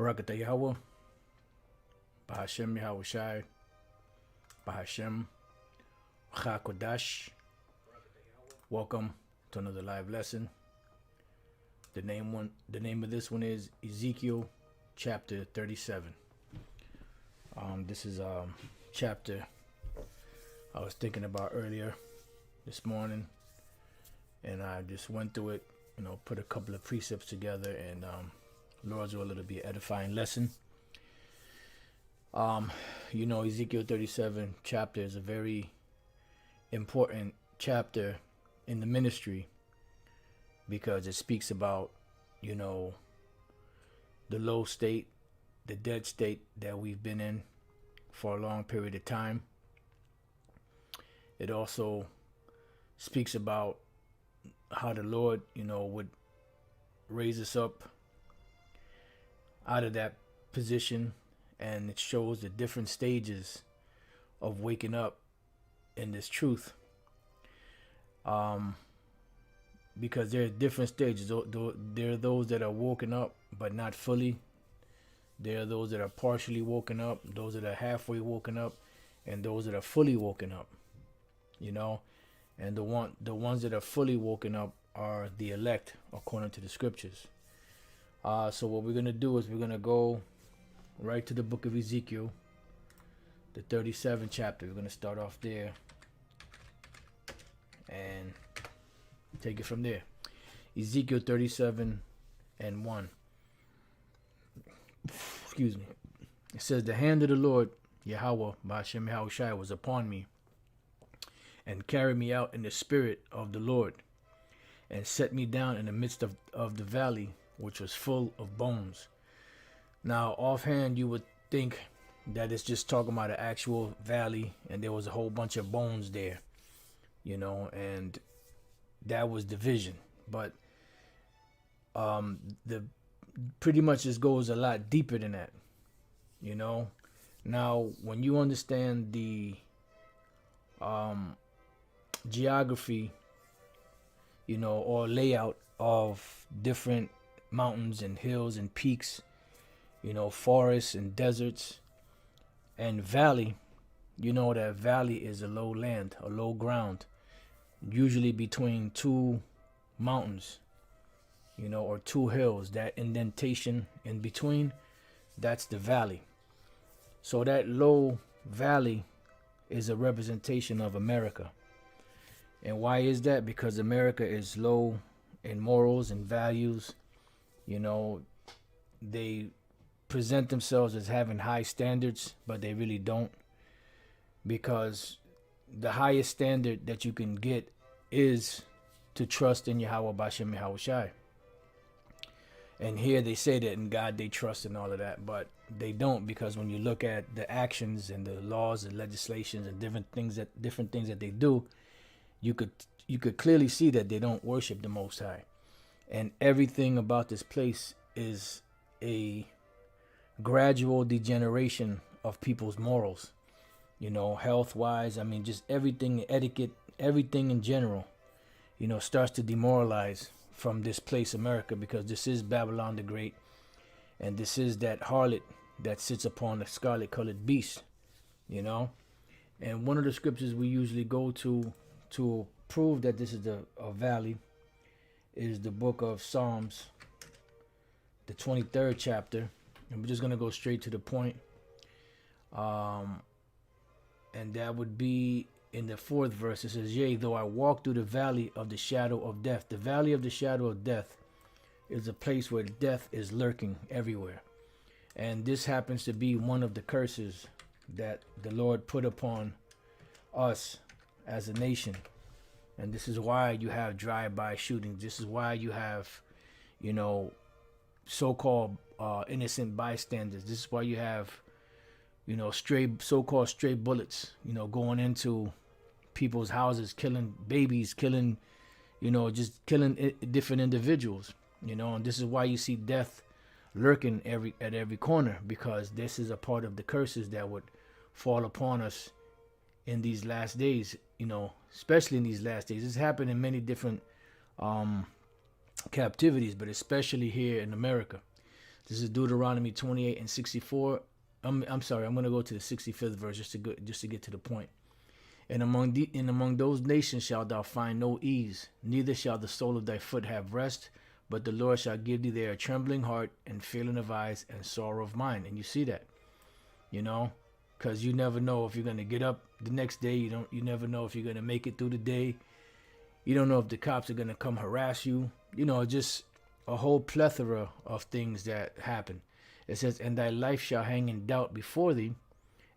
Barakatah Yahweh, Bahashem Yahweh Shai, Bahashem Chakodash. Welcome to another live lesson. The name of this one is Ezekiel chapter 37. This is chapter I was thinking about earlier this morning, and I just went through it, put a couple of precepts together, and Lord's will, it'll be an edifying lesson. Ezekiel 37 chapter is a very important chapter in the ministry because it speaks about, the low state, the dead state that we've been in for a long period of time. It also speaks about how the Lord, would raise us up out of that position, and it shows the different stages of waking up in this truth. Because there are different stages. There are those that are woken up but not fully. There are those that are partially woken up, those that are halfway woken up, and those that are fully woken up. And the ones that are fully woken up are the elect according to the scriptures. So what we're gonna do is we're gonna go right to the book of Ezekiel, the 37th chapter. We're gonna start off there and take it from there. Ezekiel 37 and 1. Excuse me. It says, "The hand of the Lord, Yahweh, Ba'ashem Yahweh Shai, was upon me, and carried me out in the spirit of the Lord, and set me down in the midst of the valley, which was full of bones." Now, offhand, you would think that it's just talking about an actual valley, and there was a whole bunch of bones there, and that was the vision. But the pretty much this goes a lot deeper than that. Now when you understand the geography, or layout of different mountains and hills and peaks, forests and deserts and valley, that valley is a low land, a low ground, usually between two mountains, or two hills. That indentation in between, that's the valley. So that low valley is a representation of America. And why is that? Because America is low in morals and values. They present themselves as having high standards, but they really don't. Because the highest standard that you can get is to trust in Yahweh Ba'ashem Yahweh Shai. And here they say that in God they trust and all of that, but they don't, because when you look at the actions and the laws and legislations and different things that they do, you could clearly see that they don't worship the Most High. And everything about this place is a gradual degeneration of people's morals, health wise. I mean, just everything, etiquette, everything in general, starts to demoralize from this place, America, because this is Babylon the Great, and this is that harlot that sits upon the scarlet colored beast, And one of the scriptures we usually go to prove that this is a valley is the book of Psalms, the 23rd chapter. And we're just going to go straight to the point. And that would be in the 4th verse. It says, "Yea, though I walk through the valley of the shadow of death." The valley of the shadow of death is a place where death is lurking everywhere. And this happens to be one of the curses that the Lord put upon us as a nation. And this is why you have drive-by shootings. This is why you have, so-called innocent bystanders. This is why you have, so-called stray bullets, going into people's houses, killing babies, killing, just killing different individuals, and this is why you see death lurking at every corner, because this is a part of the curses that would fall upon us in these last days, especially in these last days. This happened in many different captivities, but especially here in America. This is Deuteronomy 28 and 64. I'm sorry, I'm going to go to the 65th verse just to get to the point. And among those nations shalt thou find no ease, neither shall the sole of thy foot have rest, but the Lord shall give thee there a trembling heart and failing of eyes and sorrow of mind. And you see that, because you never know if you're going to get up the next day. You never know if you're going to make it through the day. You don't know if the cops are going to come harass you. Just a whole plethora of things that happen. It says, and thy life shall hang in doubt before thee,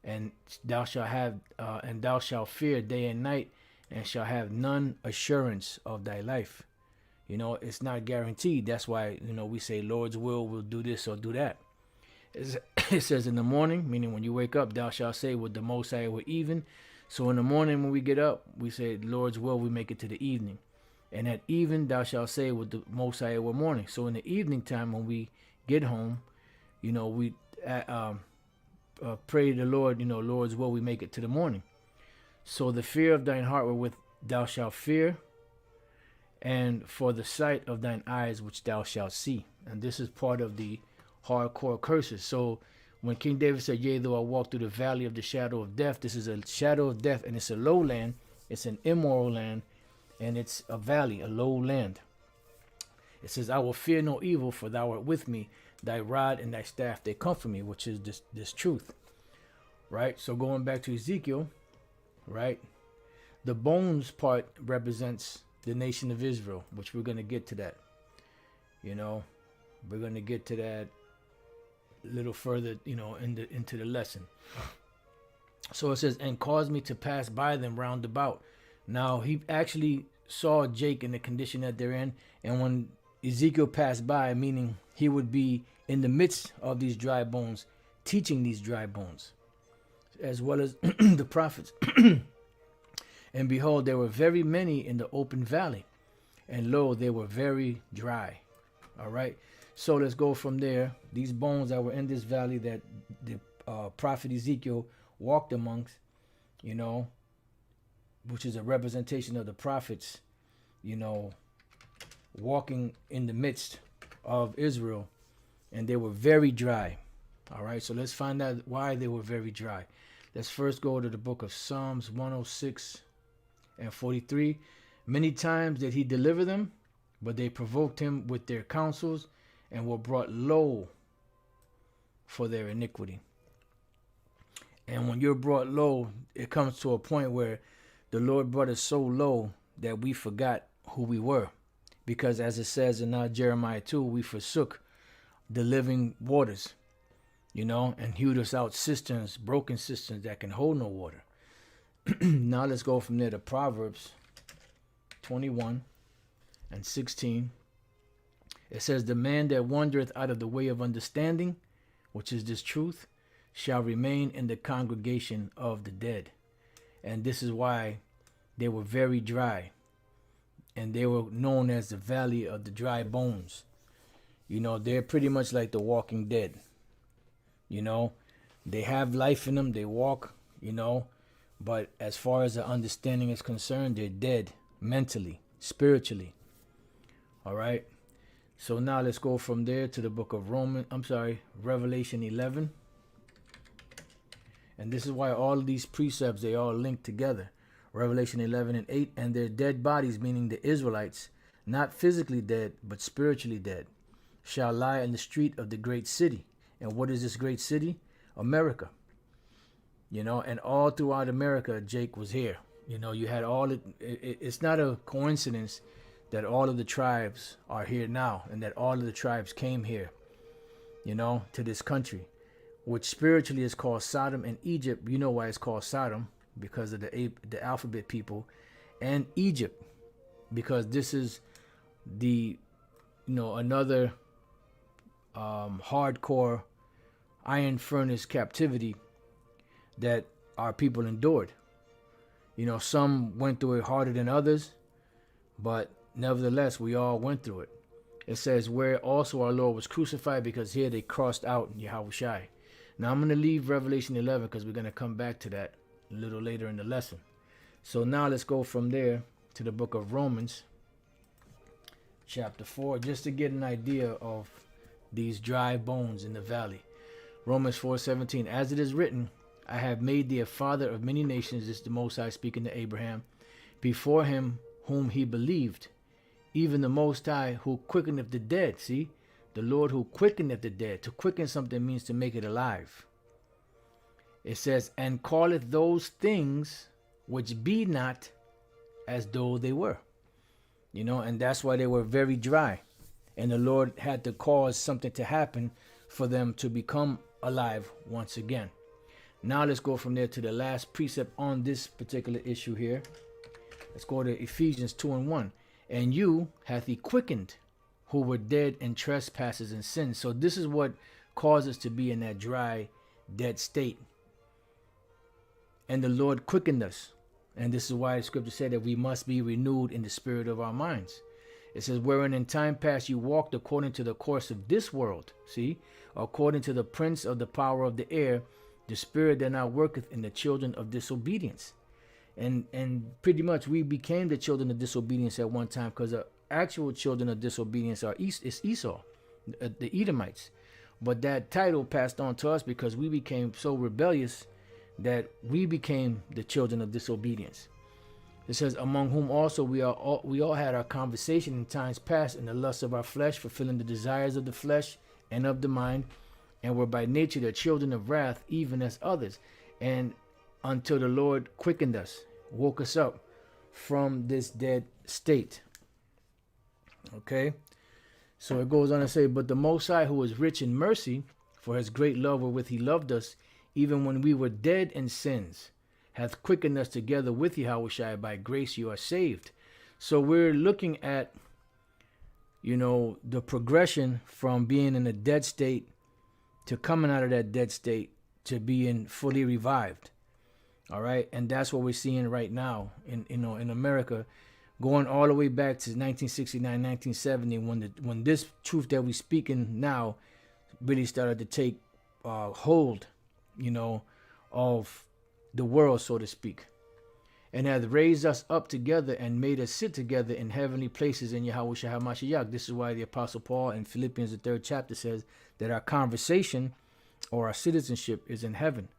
and thou shalt fear day and night, and shall have none assurance of thy life. It's not guaranteed. That's why, we say Lord's will do this or do that. It says in the morning, meaning when you wake up, thou shalt say with the Most High were even. So in the morning when we get up, we say Lord's will, we make it to the evening. And at even thou shalt say with the Most High were morning. So in the evening time when we get home, we pray to the Lord, Lord's will, we make it to the morning. So the fear of thine heart wherewith thou shalt fear, and for the sight of thine eyes which thou shalt see. And this is part of the hardcore curses. So when King David said, yea, though I walk through the valley of the shadow of death, this is a shadow of death, and it's a low land. It's an immoral land, and it's a valley, a low land. It says, I will fear no evil, for thou art with me. Thy rod and thy staff, they comfort me, which is this truth. Right? So going back to Ezekiel, right? The bones part represents the nation of Israel, which we're going to get to that. We're going to get to that a little further, into the lesson. So it says, and caused me to pass by them round about. Now, he actually saw Jake in the condition that they're in. And when Ezekiel passed by, meaning he would be in the midst of these dry bones, teaching these dry bones, as well as the prophets. And behold, there were very many in the open valley, and lo, they were very dry. All right. So let's go from there. These bones that were in this valley that the prophet Ezekiel walked amongst, which is a representation of the prophets, walking in the midst of Israel, and they were very dry. All right. So let's find out why they were very dry. Let's first go to the book of Psalms 106 and 43. Many times did he deliver them, but they provoked him with their counsels and were brought low for their iniquity. And when you're brought low, it comes to a point where the Lord brought us so low that we forgot who we were. Because as it says in Jeremiah 2, we forsook the living waters, and hewed us out cisterns, broken cisterns that can hold no water. Now let's go from there to Proverbs 21 and 16. It says, the man that wandereth out of the way of understanding, which is this truth, shall remain in the congregation of the dead. And this is why they were very dry. And they were known as the valley of the dry bones. They're pretty much like the walking dead. They have life in them. They walk, but as far as the understanding is concerned, they're dead mentally, spiritually. All right. So now let's go from there to the book of Revelation 11. And this is why all of these precepts, they all link together. Revelation 11 and 8, and their dead bodies, meaning the Israelites, not physically dead, but spiritually dead, shall lie in the street of the great city. And what is this great city? America. And all throughout America, Jake was here. You had it's not a coincidence that all of the tribes are here now, and that all of the tribes came here, to this country, which spiritually is called Sodom and Egypt. You know why it's called Sodom? Because of the alphabet people, and Egypt, because this is the, another hardcore iron furnace captivity that our people endured. Some went through it harder than others, but nevertheless, we all went through it. It says, where also our Lord was crucified, because here they crossed out Yahushai. Now I'm going to leave Revelation 11 because we're going to come back to that a little later in the lesson. So now let's go from there to the book of Romans chapter 4, just to get an idea of these dry bones in the valley. Romans 4:17, as it is written, I have made thee a father of many nations. This is the Most High speaking to Abraham. Before him whom he believed, even the Most High who quickeneth the dead. See, the Lord who quickeneth the dead. To quicken something means to make it alive. It says, and calleth those things which be not as though they were. You know, and that's why they were very dry. And the Lord had to cause something to happen for them to become alive once again. Now let's go from there to the last precept on this particular issue here. Let's go to Ephesians 2:1. And you hath he quickened who were dead in trespasses and sins. So this is what caused us to be in that dry, dead state. And the Lord quickened us. And this is why the scripture said that we must be renewed in the spirit of our minds. It says, wherein in time past you walked according to the course of this world. See, according to the prince of the power of the air, the spirit that now worketh in the children of disobedience. And pretty much we became the children of disobedience at one time, because the actual children of disobedience is Esau, the Edomites. But that title passed on to us because we became so rebellious that we became the children of disobedience. It says, among whom also we all had our conversation in times past in the lust of our flesh, fulfilling the desires of the flesh and of the mind, and were by nature the children of wrath, even as others. And until the Lord quickened us, woke us up from this dead state. Okay, so it goes on to say, but the Most High, who is rich in mercy, for his great love wherewith he loved us, even when we were dead in sins, hath quickened us together with Yahushua. By grace you are saved. So we're looking at, you know, the progression from being in a dead state to coming out of that dead state to being fully revived. All right, and that's what we're seeing right now in America, going all the way back to 1969, 1970, when this truth that we're speaking now really started to take hold, you know, of the world, so to speak, and hath raised us up together and made us sit together in heavenly places in Yahushua HaMashiach. This is why the Apostle Paul in Philippians, the 3rd chapter, says that our conversation or our citizenship is in heaven,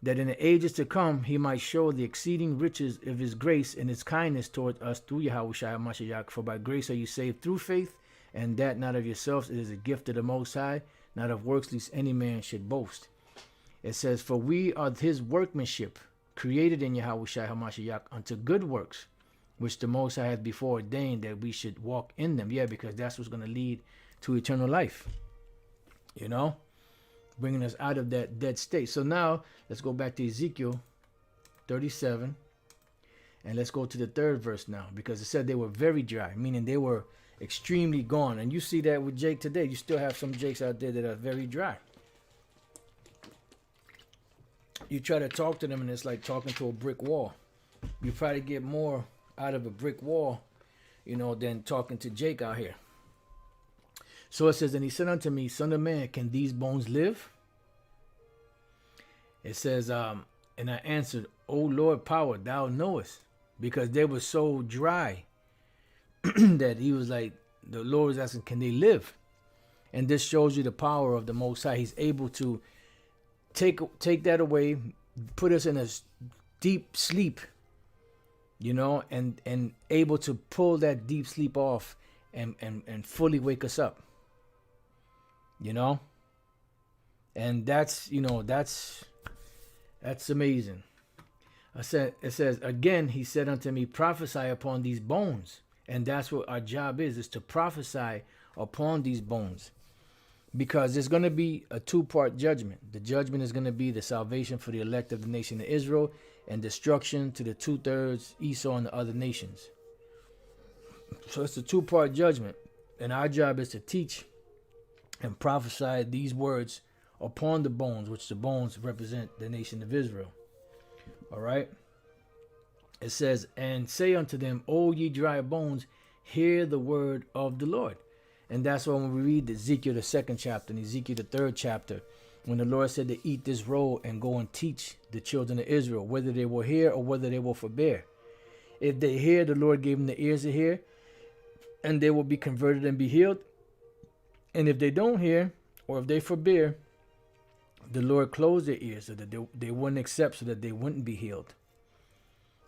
that in the ages to come he might show the exceeding riches of his grace and his kindness toward us through Yahushua HaMashiach. For by grace are you saved through faith, and that not of yourselves, it is a gift of the Most High, not of works, lest any man should boast. It says, for we are his workmanship, created in Yahushua HaMashiach unto good works, which the Most High hath before ordained that we should walk in them. Yeah, because that's what's going to lead to eternal life, you know, bringing us out of that dead state. So now let's go back to Ezekiel 37, and let's go to the 3rd verse now, because it said they were very dry, meaning they were extremely gone. And you see that with Jake today. You still have some Jakes out there that are very dry. You try to talk to them and it's like talking to a brick wall. You probably get more out of a brick wall, you know, than talking to Jake out here. So it says, and he said unto me, son of man, can these bones live? It says, and I answered, O Lord power, thou knowest, because they were so dry that he was like, the Lord was asking, can they live? And this shows you the power of the Most High. He's able to take that away, put us in a deep sleep, you know, and able to pull that deep sleep off and fully wake us up, you know. And that's, you know, that's amazing. It says again, he said unto me, prophesy upon these bones. And that's what our job is to prophesy upon these bones. Because there's going to be a 2-part judgment. The judgment is going to be the salvation for the elect of the nation of Israel, and destruction to the 2/3 Esau and the other nations. So it's a 2-part judgment. And our job is to teach and prophesy these words upon the bones, which the bones represent the nation of Israel. All right. It says, and say unto them, O ye dry bones, hear the word of the Lord. And that's why when we read Ezekiel, the 2nd chapter, and Ezekiel, the 3rd chapter, when the Lord said to eat this roll and go and teach the children of Israel, whether they will hear or whether they will forbear. If they hear, the Lord gave them the ears to hear, and they will be converted and be healed. And if they don't hear, or if they forbear, the Lord closed their ears so that they wouldn't accept, so that they wouldn't be healed.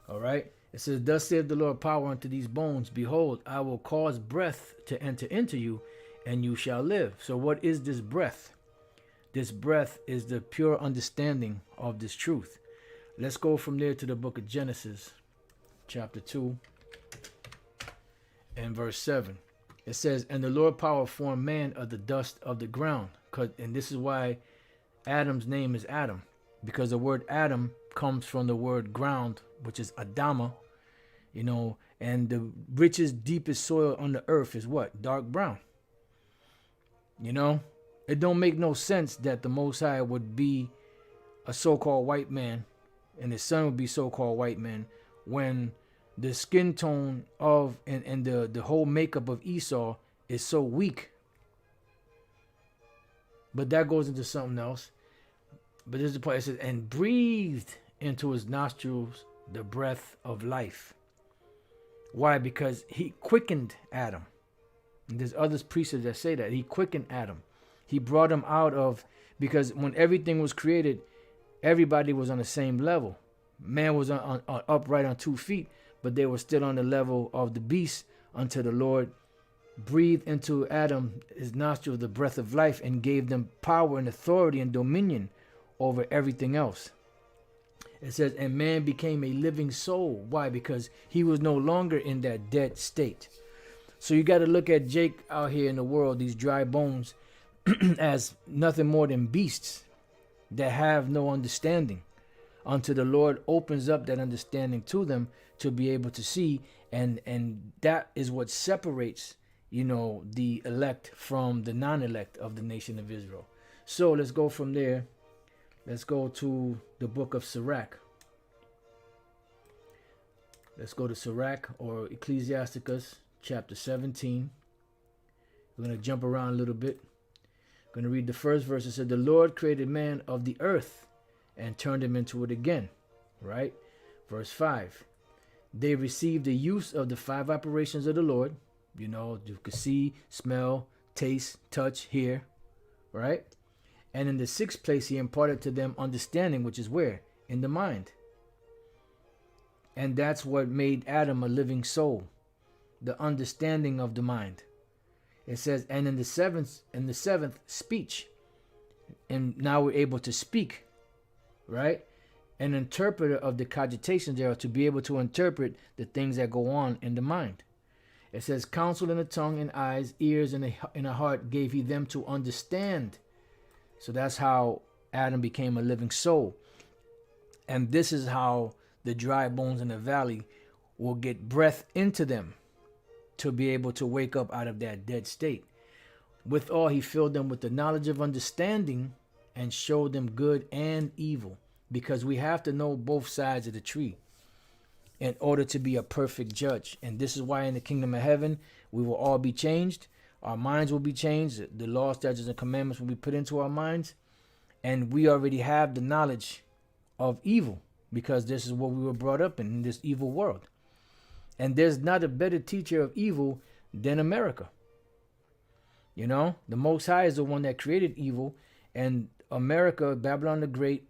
All right. It says, thus saith the Lord power unto these bones. Behold, I will cause breath to enter into you, and you shall live. So what is this breath? This breath is the pure understanding of this truth. Let's go from there to the book of Genesis, chapter 2, and verse 7. It says, and the Lord power formed man of the dust of the ground. And this is why Adam's name is Adam, because the word Adam comes from the word ground, which is Adama, and the richest, deepest soil on the earth is what? Dark brown. It don't make no sense that the Most High would be a so-called white man and his son would be so-called white men when the skin tone of and the whole makeup of Esau is so weak. But that goes into something else. But this is the point. It says, and breathed into his nostrils the breath of life. Why? Because he quickened Adam. And there's other precepts that say that. He quickened Adam. He brought him out of, because when everything was created, everybody was on the same level. Man was on upright on 2 feet, but they were still on the level of the beast until the Lord breathed into Adam his nostril the breath of life and gave them power and authority and dominion over everything else. It says, and man became a living soul. Why? Because he was no longer in that dead state. So you got to look at Jake out here in the world, these dry bones, as nothing more than beasts that have no understanding, until the Lord opens up that understanding to them to be able to see. And that is what separates, the elect from the non-elect of the nation of Israel. So let's go from there. Let's go to the book of Sirach. Let's go to Sirach, or Ecclesiasticus, chapter 17. We're going to jump around a little bit. I'm going to read the first verse. It said, the Lord created man of the earth and turned him into it again. Right? Verse 5. They received the use of the 5 operations of the Lord. You could see, smell, taste, touch, hear. Right? And in the 6th place, he imparted to them understanding, which is where? In the mind. And that's what made Adam a living soul. The understanding of the mind. It says, and in the seventh, speech. And now we're able to speak. Right? An interpreter of the cogitations thereof, to be able to interpret the things that go on in the mind. It says, counsel in the tongue and eyes, ears and a heart gave he them to understand. So that's how Adam became a living soul. And this is how the dry bones in the valley will get breath into them to be able to wake up out of that dead state. Withal, he filled them with the knowledge of understanding and showed them good and evil, because we have to know both sides of the tree in order to be a perfect judge. And this is why in the kingdom of heaven, we will all be changed. Our minds will be changed. The law, statutes, and commandments will be put into our minds. And we already have the knowledge of evil, because this is what we were brought up in this evil world. And there's not a better teacher of evil than America. The Most High is the one that created evil. And America, Babylon the Great,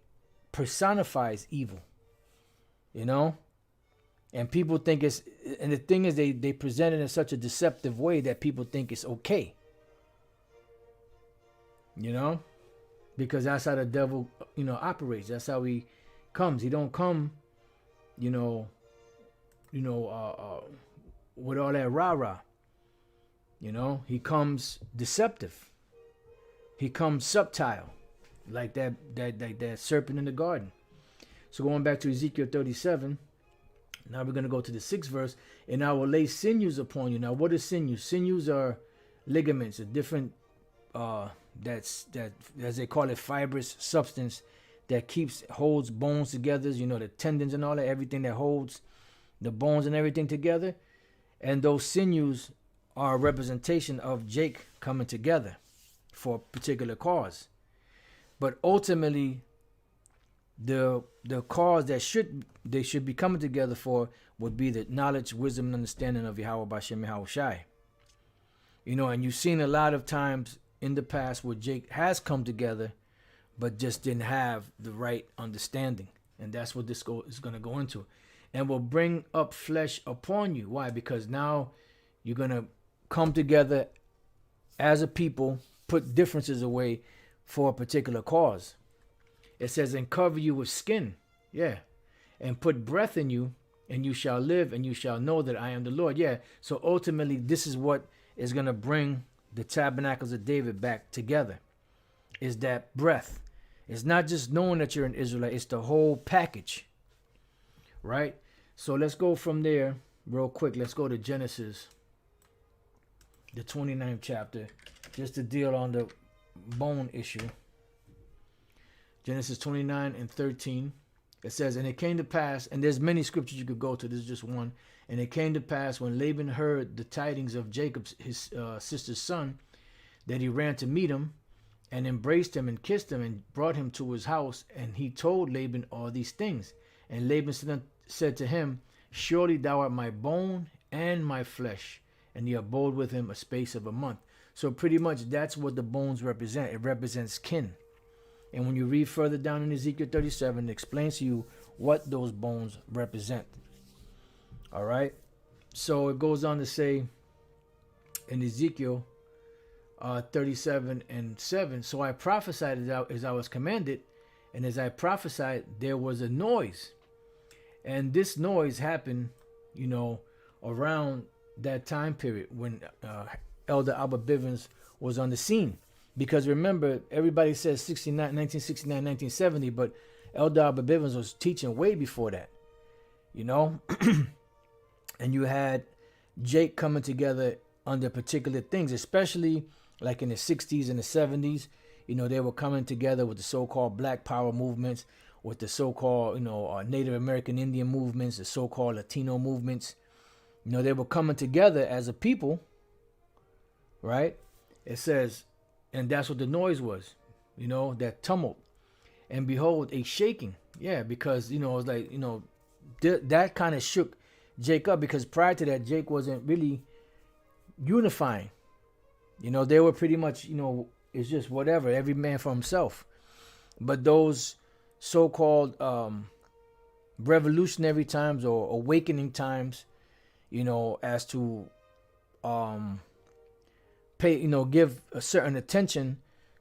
personifies evil. And people think it's, and the thing is, they present it in such a deceptive way that people think it's okay. Because that's how the devil, operates. That's how he comes. He don't come, with all that rah-rah. He comes deceptive. He comes subtle, like that serpent in the garden. So going back to Ezekiel 37, now we're going to go to the 6th verse. And I will lay sinews upon you. Now, what is sinews? Sinews are ligaments, a different, as they call it, fibrous substance that holds bones together. The tendons and all that, everything that holds the bones and everything together. And those sinews are a representation of Jake coming together for a particular cause. But ultimately, the cause that they should be coming together for would be the knowledge, wisdom, and understanding of Yahweh Bashem Yahweh Shai. And you've seen a lot of times in the past where Jake has come together, but just didn't have the right understanding. And that's what this is going to go into. And will bring up flesh upon you. Why? Because now you're going to come together as a people, put differences away for a particular cause. It says, and cover you with skin. Yeah. And put breath in you, and you shall live, and you shall know that I am the Lord. Yeah. So ultimately, this is what is going to bring the tabernacles of David back together, is that breath. It's not just knowing that you're an Israelite. It's the whole package. Right? So let's go from there real quick. Let's go to Genesis, the 29th chapter, just to deal on the bone issue. Genesis 29 and 13. It says, and it came to pass, and there's many scriptures you could go to. This is just one. And it came to pass when Laban heard the tidings of Jacob, his sister's son, that he ran to meet him and embraced him and kissed him and brought him to his house. And he told Laban all these things. And Laban said to him, surely thou art my bone and my flesh. And he abode with him a space of a month. So pretty much that's what the bones represent. It represents kin. And when you read further down in Ezekiel 37, it explains to you what those bones represent. All right. So it goes on to say in Ezekiel 37 and 7, so I prophesied as I was commanded, and as I prophesied, there was a noise. And this noise happened, around that time period when Elder Albert Bivens was on the scene. Because remember, everybody says 1969, 1970, but Elder Albert Bivens was teaching way before that, And you had Jake coming together under particular things, especially like in the 60s and the 70s. They were coming together with the so-called Black Power movements, with the so-called, Native American Indian movements, the so-called Latino movements. They were coming together as a people, right? It says, and that's what the noise was, that tumult. And behold, a shaking. Yeah, because, it was like, that kind of shook Jake up, because prior to that, Jake wasn't really unifying. They were pretty much, it's just whatever, every man for himself. But those so-called revolutionary times or awakening times, as to give a certain attention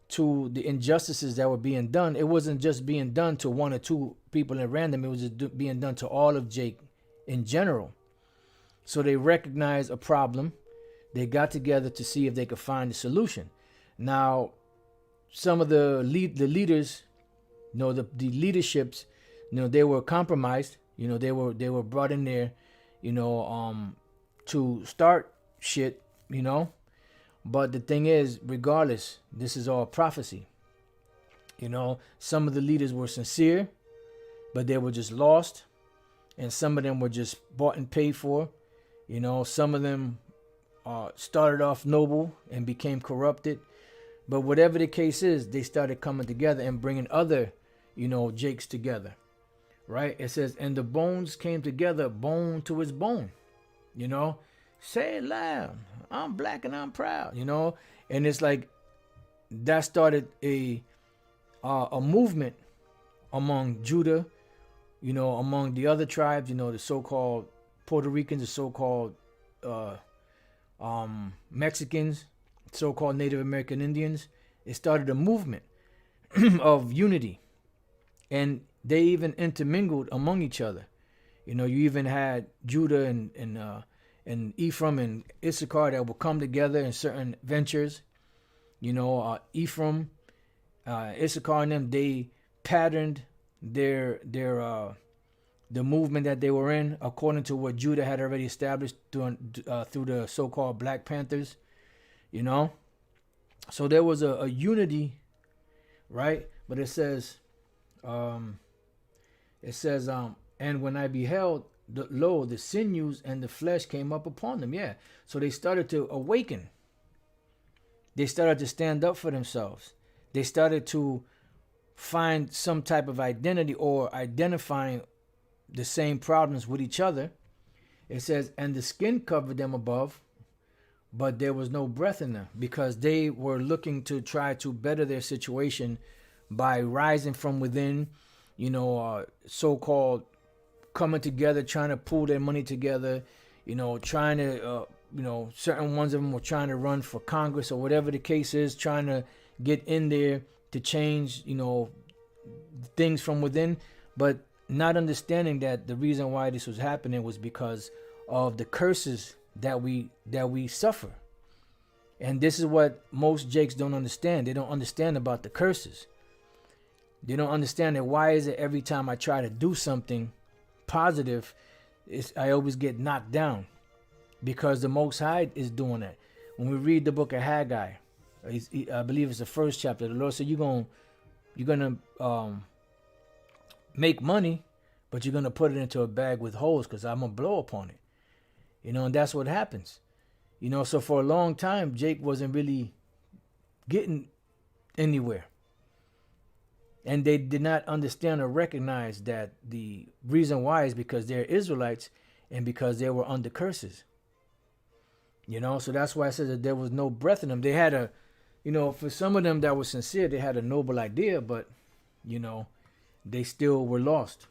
to the injustices that were being done. It wasn't just being done to one or two people at random. It was just being done to all of Jake in general. So they recognized a problem. They got together to see if they could find a solution. Now, some of the leaders, the leaderships, they were compromised. They were brought in there, to start shit, But the thing is, regardless, this is all prophecy. Some of the leaders were sincere, but they were just lost. And some of them were just bought and paid for. Some of them started off noble and became corrupted. But whatever the case is, they started coming together and bringing other, Jakes together. Right? It says, and the bones came together, bone to his bone. Say it loud. I'm black and I'm proud, and it's like that started a movement among Judah, among the other tribes, the so-called Puerto Ricans, the so-called Mexicans, so-called Native American Indians. It started a movement of unity, and they even intermingled among each other. You even had Judah and Ephraim and Issachar that will come together in certain ventures. Ephraim, Issachar and them, they patterned the movement that they were in according to what Judah had already established through the so-called Black Panthers. So there was a unity, right? But it says, and when I beheld, the sinews and the flesh came up upon them. Yeah. So they started to awaken. They started to stand up for themselves. They started to find some type of identity or identifying the same problems with each other. It says, and the skin covered them above, but there was no breath in them because they were looking to try to better their situation by rising from within, so-called coming together, trying to pool their money together, trying to, certain ones of them were trying to run for Congress or whatever the case is, trying to get in there to change, things from within, but not understanding that the reason why this was happening was because of the curses that we suffer. And this is what most Jakes don't understand. They don't understand about the curses. They don't understand that why is it every time I try to do something positive, I always get knocked down, because the Most High is doing that. When we read the book of Haggai, I believe it's the first chapter, the Lord said you're gonna make money, but you're gonna put it into a bag with holes because I'm gonna blow upon it. And that's what happens. So for a long time, Jake wasn't really getting anywhere. And they did not understand or recognize that the reason why is because they're Israelites and because they were under curses. So that's why I said that there was no breath in them. They had for some of them that were sincere, they had a noble idea, but, they still were lost.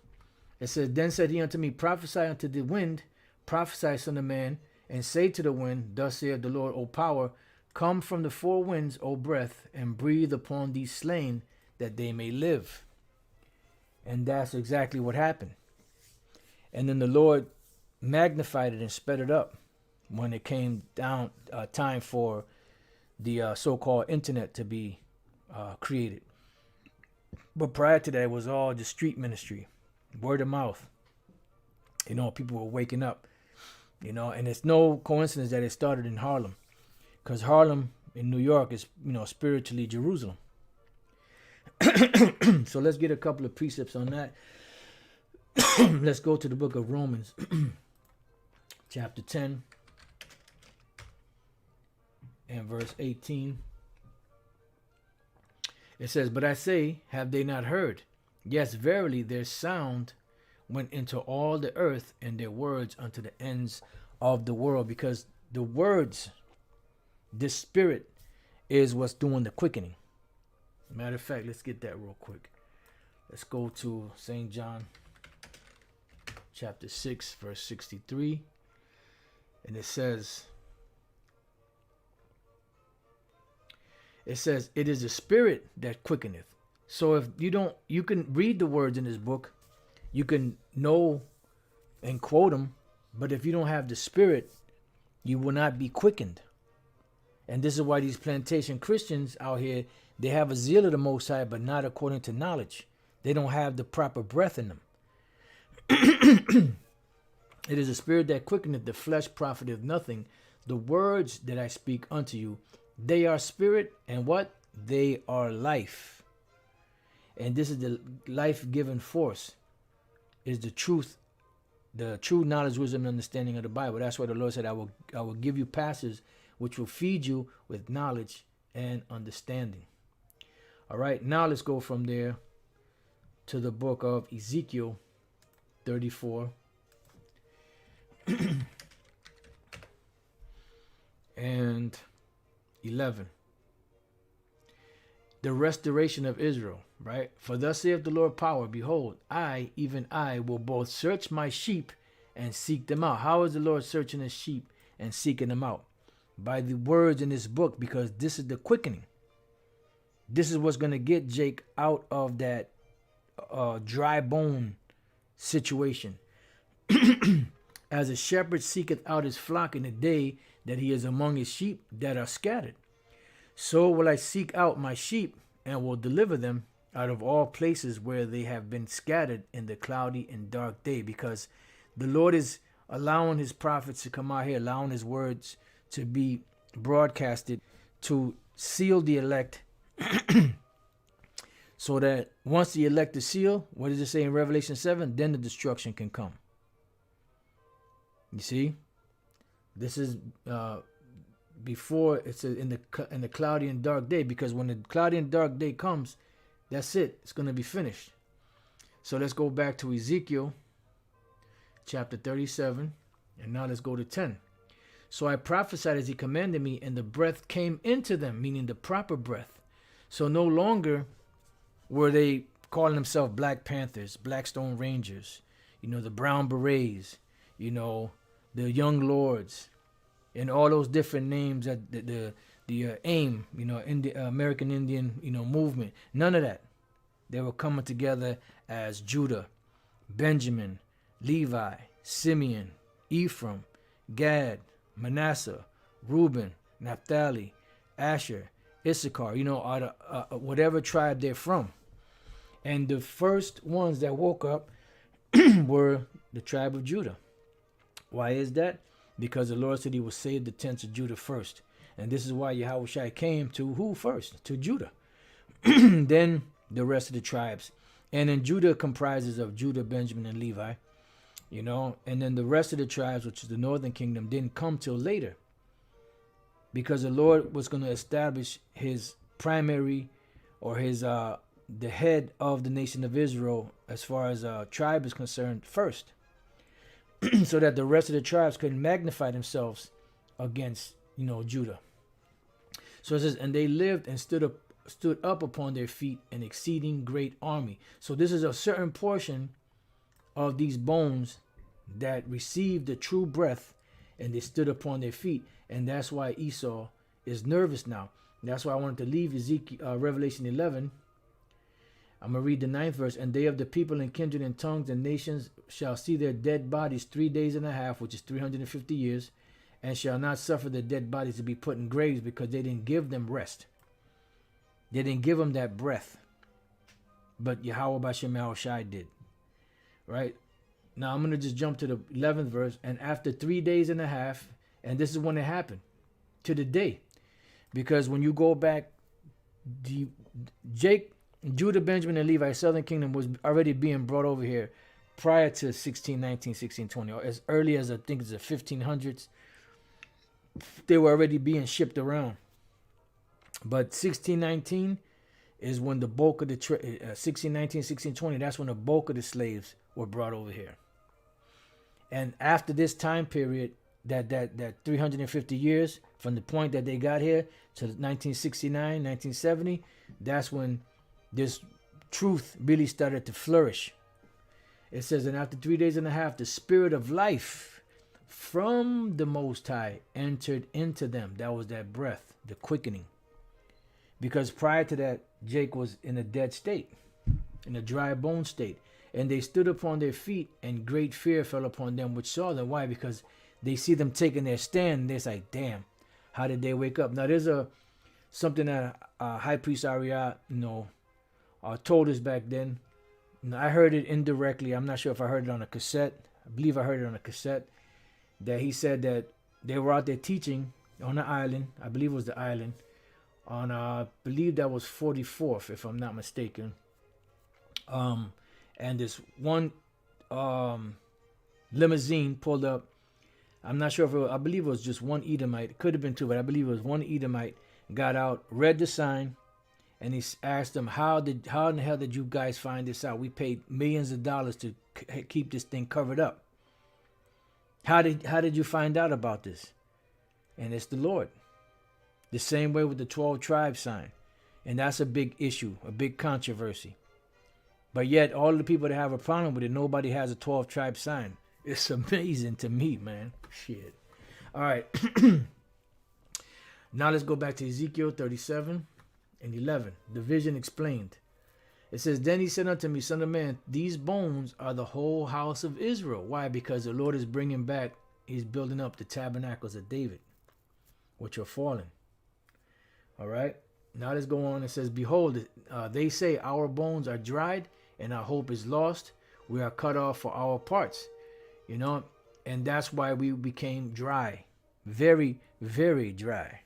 It says, then said he unto me, prophesy unto the wind, prophesy, son of man, and say to the wind, thus saith the Lord, O power, come from the four winds, O breath, and breathe upon these slain, that they may live. And that's exactly what happened. And then the Lord magnified it and sped it up when it came down time for the so-called internet to be created. But prior to that, it was all just street ministry, word of mouth. People were waking up, and it's no coincidence that it started in Harlem, because Harlem in New York is, spiritually Jerusalem. So let's get a couple of precepts on that. Let's go to the book of Romans, chapter 10 and verse 18. It says, but I say, have they not heard? Yes, verily, their sound went into all the earth, and their words unto the ends of the world. Because the words, this spirit, is what's doing the quickening. Matter of fact, let's get that real quick. Let's go to St. John chapter 6, verse 63. And it says, it is the spirit that quickeneth. So if you can read the words in this book, you can know and quote them, but if you don't have the spirit, you will not be quickened. And this is why these plantation Christians out here, they have a zeal of the Most High, but not according to knowledge. They don't have the proper breath in them. It is a spirit that quickeneth, the flesh profiteth nothing. The words that I speak unto you, they are spirit, and what? They are life. And this is the life-giving force, is the truth, the true knowledge, wisdom, and understanding of the Bible. That's why the Lord said, I will give you passages which will feed you with knowledge and understanding. All right, now let's go from there to the book of Ezekiel 34. And 11. The restoration of Israel, right? For thus saith the Lord power, behold, I, even I, will both search my sheep and seek them out. How is the Lord searching his sheep and seeking them out? By the words in this book, because this is the quickening. This is what's going to get Jake out of that dry bone situation. As a shepherd seeketh out his flock in the day that he is among his sheep that are scattered, so will I seek out my sheep and will deliver them out of all places where they have been scattered in the cloudy and dark day. Because the Lord is allowing his prophets to come out here, allowing his words to be broadcasted to seal the elect, so that once the elect is sealed, what does it say in Revelation 7? Then the destruction can come. You see, this is before it's in the cloudy and dark day, because when the cloudy and dark day comes, that's it. It's going to be finished. So let's go back to Ezekiel chapter 37, and now let's go to 10. So I prophesied as he commanded me, and the breath came into them, meaning the proper breath. So no longer were they calling themselves Black Panthers, Blackstone Rangers, the Brown Berets, the Young Lords, and all those different names that the AIM, in the American Indian, movement. None of that. They were coming together as Judah, Benjamin, Levi, Simeon, Ephraim, Gad, Manasseh, Reuben, Naphtali, Asher, Issachar, whatever tribe they're from. And the first ones that woke up were the tribe of Judah. Why is that? Because the Lord said he would save the tents of Judah first. And this is why Yahushua came to who first? To Judah. Then the rest of the tribes. And then Judah comprises of Judah, Benjamin, and Levi. And then the rest of the tribes, which is the northern kingdom, didn't come till later. Because the Lord was going to establish his primary, or his the head of the nation of Israel as far as tribe is concerned first. So that the rest of the tribes could magnify themselves against, Judah. So it says, and they lived and stood up upon their feet, an exceeding great army. So this is a certain portion of these bones that received the true breath, and they stood upon their feet. And that's why Esau is nervous now. That's why I wanted to leave Ezekiel, Revelation 11. I'm going to read the 9th verse. And they of the people and kindred and tongues and nations shall see their dead bodies 3 days and a half, which is 350 years, and shall not suffer their dead bodies to be put in graves, because they didn't give them rest. They didn't give them that breath. But Yahweh Bashem Yahushai did. Right? Now I'm going to just jump to the 11th verse. And after 3 days and a half, and this is when it happened, to the day. Because when you go back, Judah, Benjamin, and Levi, southern kingdom, was already being brought over here prior to 1619, 1620, or as early as I think it's the 1500s. They were already being shipped around. But 1619 is when the bulk of the 1619, 1620, that's when the bulk of the slaves were brought over here. And after this time period, that 350 years from the point that they got here to 1969, 1970, that's when this truth really started to flourish. It says, and after 3 days and a half, the spirit of life from the Most High entered into them. That was that breath, the quickening. Because prior to that, Jake was in a dead state, in a dry bone state. And they stood upon their feet, and great fear fell upon them which saw them. Why? Because they see them taking their stand, and they're like, damn, how did they wake up? Now, there's something that High Priest Ariat, told us back then. I heard it indirectly. I'm not sure if I heard it on a cassette. I believe I heard it on a cassette. That he said that they were out there teaching on the island. I believe it was the island. On, I believe that was 44th, if I'm not mistaken. And this one limousine pulled up. I'm not sure if it was, I believe it was just one Edomite. It could have been two, but I believe it was one Edomite. Got out, read the sign, and he asked them, how in the hell did you guys find this out? We paid millions of dollars to keep this thing covered up. How did you find out about this? And it's the Lord. The same way with the 12 tribes sign. And that's a big issue, a big controversy. But yet, all the people that have a problem with it, nobody has a 12 tribe sign. It's amazing to me, man. Shit. All right. Now let's go back to Ezekiel 37 and 11. The vision explained. It says, then he said unto me, son of man, these bones are the whole house of Israel. Why? Because the Lord is bringing back, he's building up the tabernacles of David, which are fallen. All right. Now let's go on. It says, behold, they say our bones are dried and our hope is lost. We are cut off for our parts. And that's why we became dry. Very, very dry.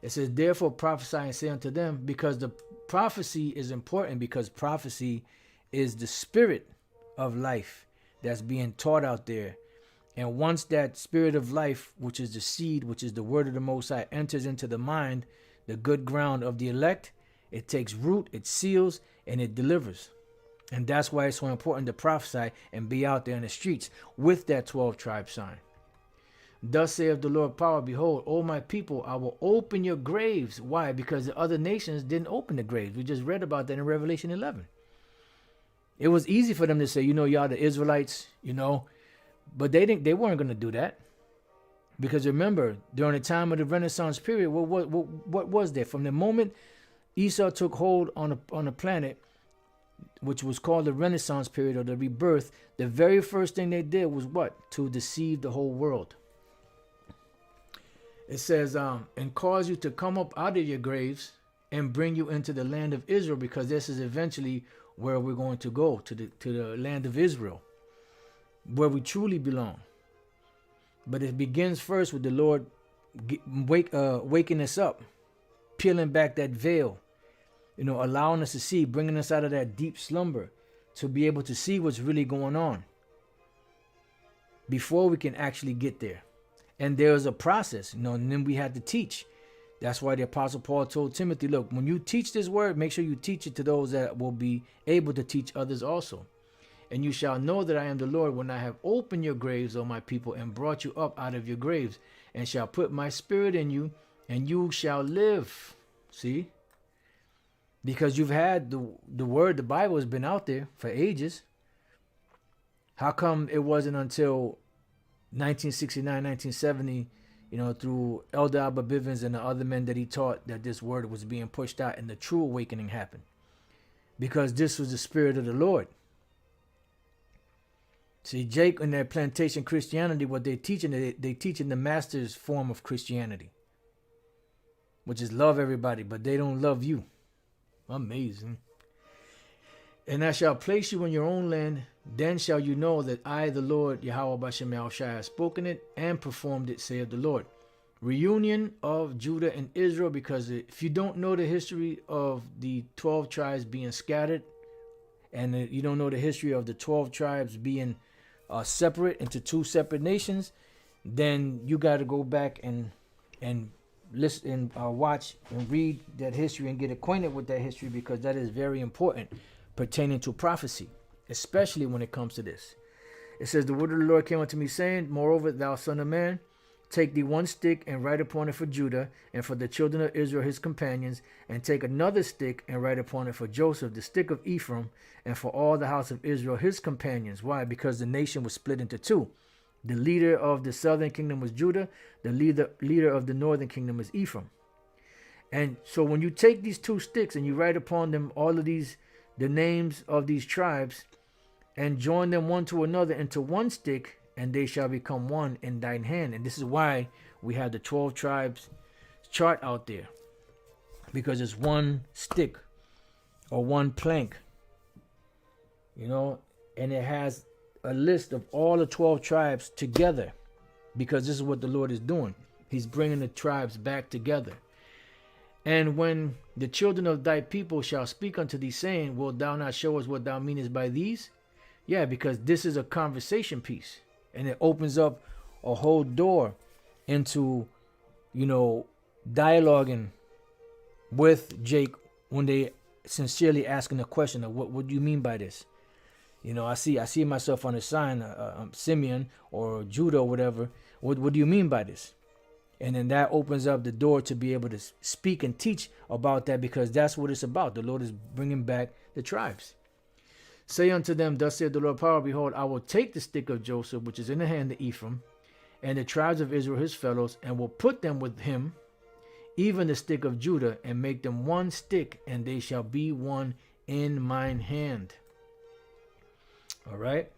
It says, therefore prophesy and say unto them, because the prophecy is important, because prophecy is the spirit of life that's being taught out there. And once that spirit of life, which is the seed, which is the word of the Most High, enters into the mind, the good ground of the elect, it takes root, it seals, and it delivers. And that's why it's so important to prophesy and be out there in the streets with that 12 tribe sign. Thus saith the Lord power, behold, O my people, I will open your graves. Why? Because the other nations didn't open the graves. We just read about that in Revelation 11. It was easy for them to say, y'all the Israelites, but they weren't going to do that. Because remember, during the time of the Renaissance period, what was there? From the moment Esau took hold on a planet, which was called the Renaissance period or the rebirth, the very first thing they did was what? To deceive the whole world. It says, and cause you to come up out of your graves and bring you into the land of Israel, because this is eventually where we're going to go, to the land of Israel, where we truly belong. But it begins first with the Lord waking us up, peeling back that veil, allowing us to see, bringing us out of that deep slumber to be able to see what's really going on before we can actually get there. And there's a process, and then we had to teach. That's why the Apostle Paul told Timothy, look, when you teach this word, make sure you teach it to those that will be able to teach others also. And you shall know that I am the Lord when I have opened your graves, O my people, and brought you up out of your graves, and shall put my spirit in you, and you shall live. See? Because you've had the word, the Bible has been out there for ages. How come it wasn't until 1969, 1970, through Elder Abba Bivens and the other men that he taught, that this word was being pushed out and the true awakening happened? Because this was the spirit of the Lord. See, Jake and their plantation Christianity, what they're teaching, they teaching the master's form of Christianity, which is love everybody, but they don't love you. Amazing. And I shall place you in your own land. Then shall you know that I, the Lord, Yahweh Bashem Yahushua, have spoken it and performed it, saith the Lord. Reunion of Judah and Israel, because if you don't know the history of the 12 tribes being scattered, and you don't know the history of the 12 tribes being separate into two separate nations, then you got to go back and listen and watch and read that history and get acquainted with that history, because that is very important pertaining to prophecy, especially when it comes to this. It says, the word of the Lord came unto me, saying, moreover, thou son of man, take thee one stick and write upon it for Judah and for the children of Israel his companions, and take another stick and write upon it for Joseph, the stick of Ephraim, and for all the house of Israel his companions. Why? Because the nation was split into two. The leader of the southern kingdom was Judah. The leader of the northern kingdom is Ephraim. And so when you take these two sticks and you write upon them all of the names of these tribes, and join them one to another into one stick, and they shall become one in thine hand. And this is why we have the 12 tribes chart out there, because it's one stick or one plank, and it has a list of all the 12 tribes together, because this is what the Lord is doing. He's bringing the tribes back together. And when the children of thy people shall speak unto thee, saying, wilt thou not show us what thou meanest by these? Yeah, because this is a conversation piece, and it opens up a whole door into, dialoguing with Jake when they sincerely asking a question of what do you mean by this? I see myself on the sign, Simeon or Judah or whatever. What do you mean by this? And then that opens up the door to be able to speak and teach about that, because that's what it's about. The Lord is bringing back the tribes. Say unto them, thus saith the Lord power, behold, I will take the stick of Joseph, which is in the hand of Ephraim, and the tribes of Israel his fellows, and will put them with him, even the stick of Judah, and make them one stick, and they shall be one in mine hand. All right.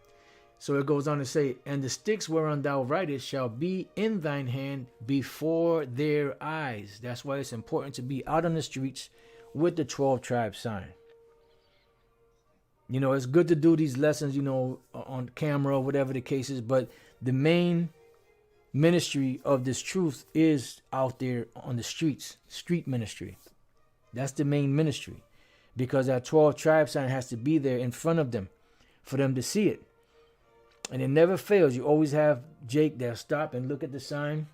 So it goes on to say, and the sticks whereon thou writest shall be in thine hand before their eyes. That's why it's important to be out on the streets with the 12 tribe sign. It's good to do these lessons, on camera or whatever the case is, but the main ministry of this truth is out there on the streets, street ministry. That's the main ministry, because that 12 tribe sign has to be there in front of them for them to see it. And it never fails. You always have Jake there stop and look at the sign.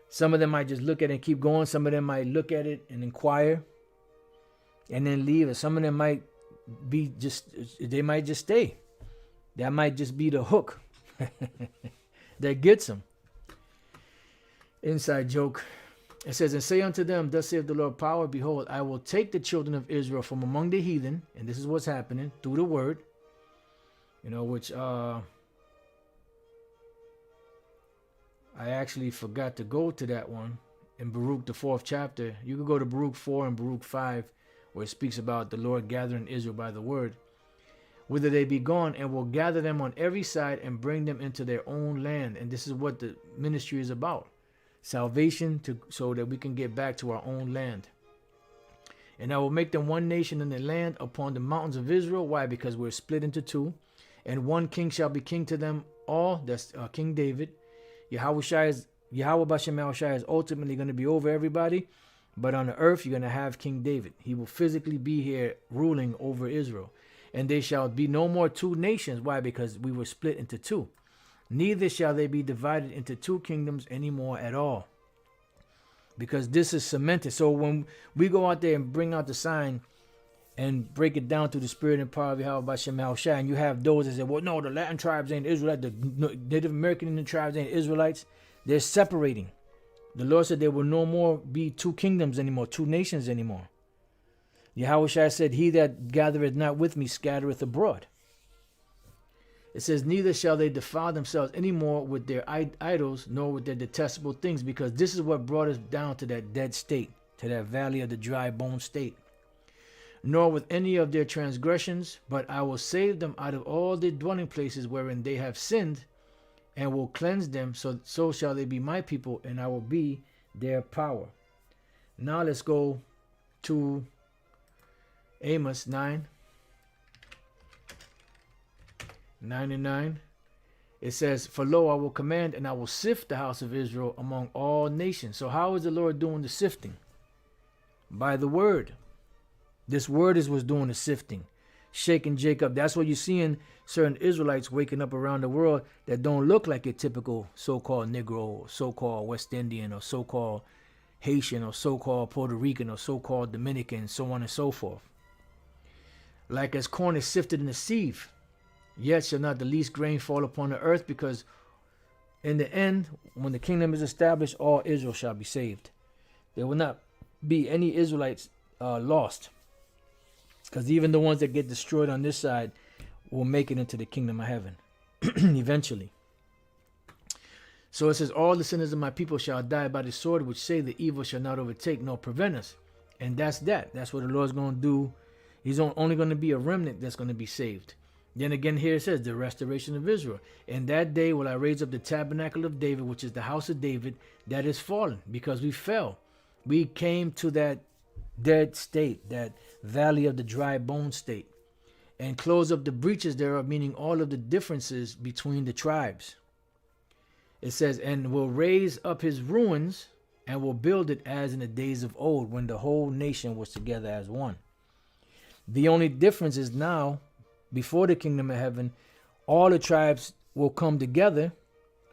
Some of them might just look at it and keep going. Some of them might look at it and inquire and then leave. And some of them might be they might just stay. That might just be the hook that gets them. Inside joke. It says, and say unto them, thus saith the Lord power, behold, I will take the children of Israel from among the heathen, and this is what's happening through the word, which I actually forgot to go to that one in Baruch, the 4th chapter. You could go to Baruch 4 and Baruch 5, where it speaks about the Lord gathering Israel by the word, whither they be gone, and will gather them on every side and bring them into their own land. And this is what the ministry is about. Salvation, so that we can get back to our own land. And I will make them one nation in the land upon the mountains of Israel. Why? Because we're split into two. And one king shall be king to them all. That's King David. Yahweh Bashem Yahushua is ultimately going to be over everybody. But on the earth, you're going to have King David. He will physically be here ruling over Israel. And they shall be no more two nations. Why? Because we were split into two. Neither shall they be divided into two kingdoms anymore at all. Because this is cemented. So when we go out there and bring out the sign and break it down through the spirit and power of Yahweh Bashem Yahushua, and you have those that say, well, no, the Latin tribes ain't Israelites, the Native American Indian tribes ain't Israelites. They're separating. The Lord said there will no more be two kingdoms anymore, two nations anymore. Yahushua said, he that gathereth not with me scattereth abroad. It says, neither shall they defile themselves anymore with their idols, nor with their detestable things, because this is what brought us down to that dead state, to that valley of the dry bone state. Nor with any of their transgressions, but I will save them out of all their dwelling places wherein they have sinned, and will cleanse them, so shall they be my people, and I will be their power. Now let's go to Amos 9. 9 and 9. It says, for lo, I will command and I will sift the house of Israel among all nations. So how is the Lord doing the sifting? By the word. This word is what's doing the sifting. Shaking Jacob. That's what you're seeing certain Israelites waking up around the world that don't look like a typical so-called Negro, or so-called West Indian, or so-called Haitian, or so-called Puerto Rican, or so-called Dominican, so on and so forth. Like as corn is sifted in the sieve, yet shall not the least grain fall upon the earth, because in the end, when the kingdom is established, all Israel shall be saved. There will not be any Israelites lost, because even the ones that get destroyed on this side will make it into the kingdom of heaven eventually. So it says, all the sinners of my people shall die by the sword, which say the evil shall not overtake nor prevent us. And that's that. That's what the Lord's going to do. He's only going to be a remnant that's going to be saved. Then again, here it says, the restoration of Israel. And that day will I raise up the tabernacle of David, which is the house of David, that is fallen, because we fell. We came to that dead state, that valley of the dry bone state, and close up the breaches thereof, meaning all of the differences between the tribes. It says, and will raise up his ruins, and will build it as in the days of old, when the whole nation was together as one. The only difference is now, before the kingdom of heaven, all the tribes will come together,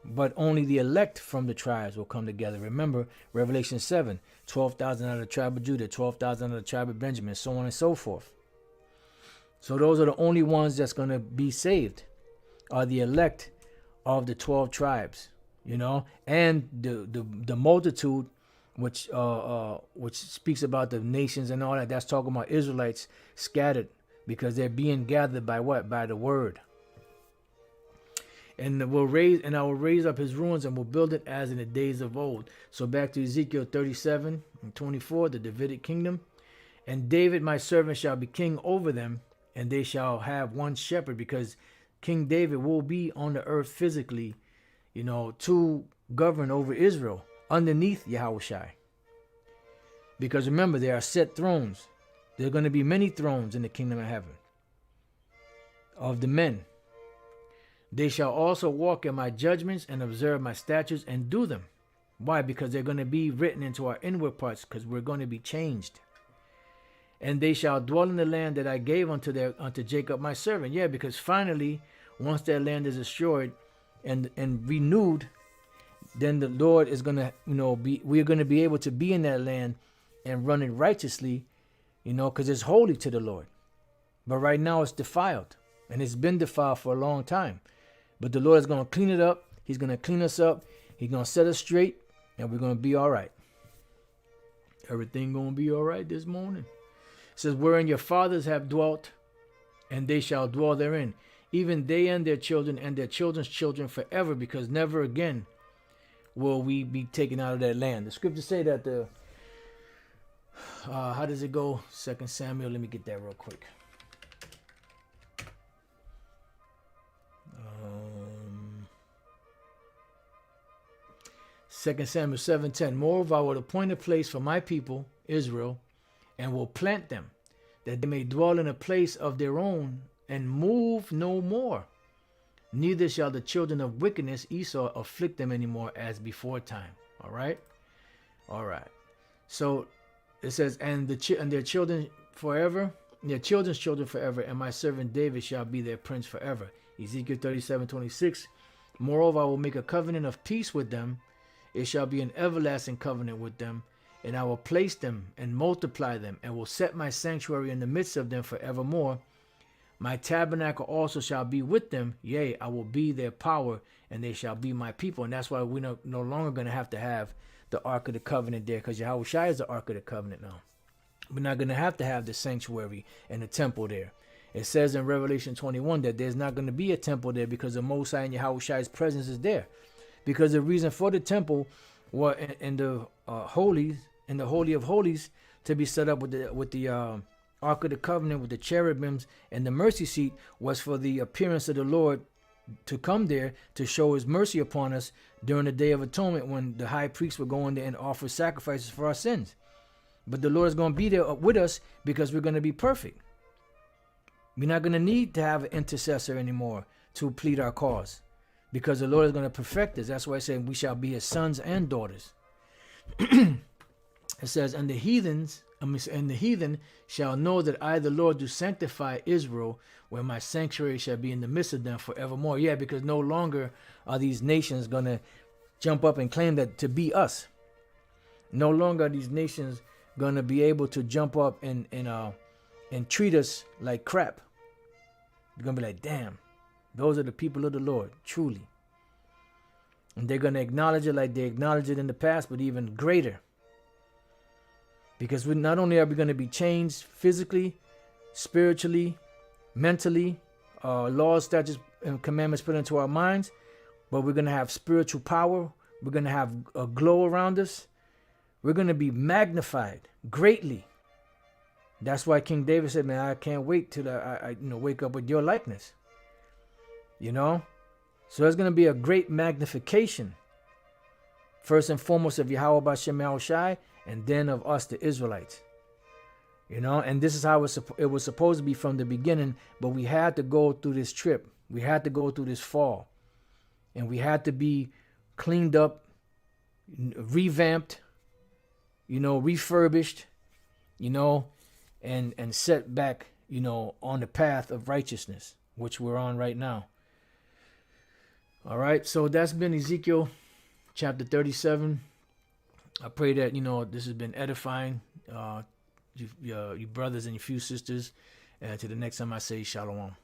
but only the elect from the tribes will come together. Remember, Revelation 7, 12,000 out of the tribe of Judah, 12,000 out of the tribe of Benjamin, so on and so forth. So those are the only ones that's going to be saved, are the elect of the 12 tribes, and the multitude, which speaks about the nations and all that. That's talking about Israelites scattered, because they're being gathered by what? By the word. And I will raise up his ruins, and will build it as in the days of old. So back to Ezekiel 37 and 24, the Davidic kingdom. And David my servant shall be king over them, and they shall have one shepherd, because King David will be on the earth physically, to govern over Israel underneath Yahushua. Because remember, there are set thrones. There are going to be many thrones in the kingdom of heaven of the men. They shall also walk in my judgments and observe my statutes and do them. Why? Because they're going to be written into our inward parts, because we're going to be changed. And they shall dwell in the land that I gave unto Jacob my servant. Yeah, because finally, once that land is destroyed and renewed, then the Lord is going to, we're going to be able to be in that land and run it righteously, because it's holy to the Lord. But right now it's defiled, and it's been defiled for a long time. But the Lord is going to clean it up. He's going to clean us up. He's going to set us straight. And we're going to be all right. Everything going to be all right this morning. It says, wherein your fathers have dwelt, and they shall dwell therein, even they and their children and their children's children forever, because never again will we be taken out of that land. The scriptures say that how does it go? 2 Samuel, let me get that real quick. 2 Samuel 7:10. Moreover, I will appoint a place for my people, Israel, and will plant them, that they may dwell in a place of their own, and move no more. Neither shall the children of wickedness, Esau, afflict them anymore as before time. All right? All right. So it says, and their children forever, their children's children forever, and my servant David shall be their prince forever. Ezekiel 37:26. Moreover, I will make a covenant of peace with them. It shall be an everlasting covenant with them, and I will place them and multiply them, and will set my sanctuary in the midst of them forevermore. My tabernacle also shall be with them. Yea, I will be their power, and they shall be my people. And that's why we're no longer going to have the Ark of the Covenant there, because Yahushua is the Ark of the Covenant now. We're not going to have the sanctuary and the temple there. It says in Revelation 21 that there's not going to be a temple there, because the Most High and Yahushua's presence is there. Because the reason for the temple was in the Holy of Holies, to be set up with the Ark of the Covenant, with the cherubims and the mercy seat, was for the appearance of the Lord to come there to show his mercy upon us during the Day of Atonement, when the high priest would go in there and offer sacrifices for our sins. But the Lord is going to be there with us, because we're going to be perfect. We're not going to need to have an intercessor anymore to plead our cause, because the Lord is going to perfect us. That's why I say we shall be his sons and daughters. It says, and the heathen shall know that I, the Lord, do sanctify Israel, where my sanctuary shall be in the midst of them forevermore. Yeah, because no longer are these nations going to jump up and claim that to be us. No longer are these nations going to be able to jump up and treat us like crap. They're going to be like, damn, those are the people of the Lord, truly. And they're going to acknowledge it like they acknowledged it in the past, but even greater. Because not only are we going to be changed physically, spiritually, mentally, laws, statutes, and commandments put into our minds, but we're going to have spiritual power. We're going to have a glow around us. We're going to be magnified greatly. That's why King David said, man, I can't wait till I wake up with your likeness. You know? So there's going to be a great magnification. First and foremost of Yahweh B'Shem Yahushai, and then of us, the Israelites. You know, and this is how it was supposed to be from the beginning, but we had to go through this trip. We had to go through this fall. And we had to be cleaned up, revamped, refurbished, and set back, on the path of righteousness, which we're on right now. All right, so that's been Ezekiel chapter 37. I pray that, this has been edifying, you brothers and your few sisters. And to the next time I say shalom.